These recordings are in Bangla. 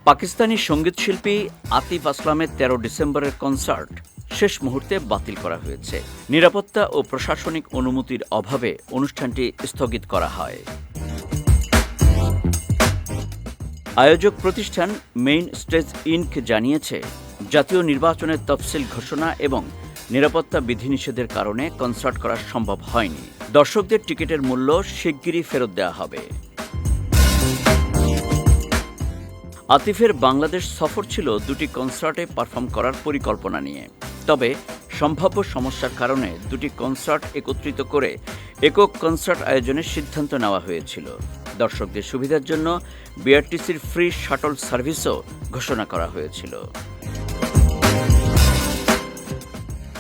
পাকিস্তানি সঙ্গীতশিল্পী আতিফ আসলামের ১৩ ডিসেম্বরের কনসার্ট শেষ মুহূর্তে বাতিল করা হয়েছে। নিরাপত্তা ও প্রশাসনিক অনুমতির অভাবে অনুষ্ঠানটি স্থগিত করা হয়। আয়োজক প্রতিষ্ঠান মেইন স্টেজ ইনক জানিয়েছে, জাতীয় নির্বাচনের তফসিল ঘোষণা এবং নিরাপত্তা বিধিনিষেধের কারণে কনসার্ট করা সম্ভব হয়নি। দর্শকদের টিকিটের মূল্য শিগগিরই ফেরত দেওয়া হবে। আতিফের বাংলাদেশ সফর ছিল দুটি কনসার্টে পারফর্ম করার পরিকল্পনা নিয়ে। তবে সম্ভাব্য সমস্যার কারণে দুটি কনসার্ট একত্রিত করে একক কনসার্ট আয়োজনের সিদ্ধান্ত নেওয়া হয়েছিল। দর্শকদের সুবিধার জন্য বিআরটিসির ফ্রি শাটল সার্ভিসও ঘোষণা করা হয়েছিল।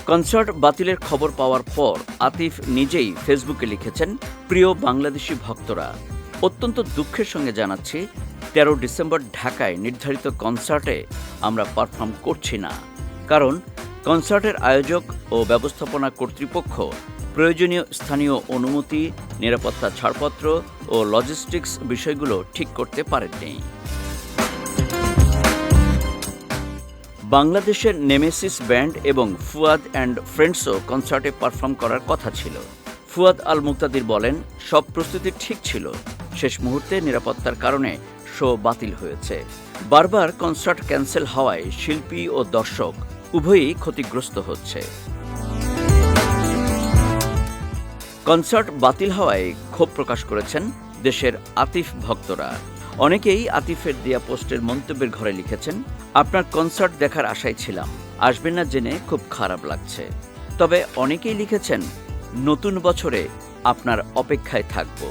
কনসার্ট বাতিলের খবর পাওয়ার পর আতিফ নিজেই ফেসবুকে লিখেছেন, প্রিয় বাংলাদেশি ভক্তরা, অত্যন্ত দুঃখের সঙ্গে জানাচ্ছি ১৩ ডিসেম্বর ঢাকায় নির্ধারিত কনসার্টে আমরা পারফর্ম করছি না। কারণ কনসার্টের আয়োজক ও ব্যবস্থাপনা কর্তৃপক্ষ প্রয়োজনীয় স্থানীয় অনুমতি, নিরাপত্তা ছাড়পত্র ও লজিস্টিক্স বিষয়গুলো ঠিক করতে পারেননি। বাংলাদেশের নেমেসিস ব্যান্ড এবং ফুয়াদ অ্যান্ড ফ্রেন্ডসও কনসার্টে পারফর্ম করার কথা ছিল। ফুয়াদ আল মুক্তাদির বলেন, সব প্রস্তুতি ঠিক ছিল, শেষ মুহূর্তে নিরাপত্তার কারণে শো বাতিল হয়েছে। বারবার কনসার্ট ক্যান্সেল হওয়ায় শিল্পী ও দর্শক উভয়ই ক্ষতিগ্রস্ত হচ্ছে। কনসার্ট বাতিল হওয়ায় ক্ষোভ প্রকাশ করেছেন দেশের আতিফ ভক্তরা। অনেকেই আতিফের দেয়া পোস্টের মন্তব্যের ঘরে লিখেছেন, আপনার কনসার্ট দেখার আশায় ছিলাম, আসবেন না জেনে খুব খারাপ লাগছে। তবে অনেকেই লিখেছেন, নতুন বছরে আপনার অপেক্ষায় থাকব।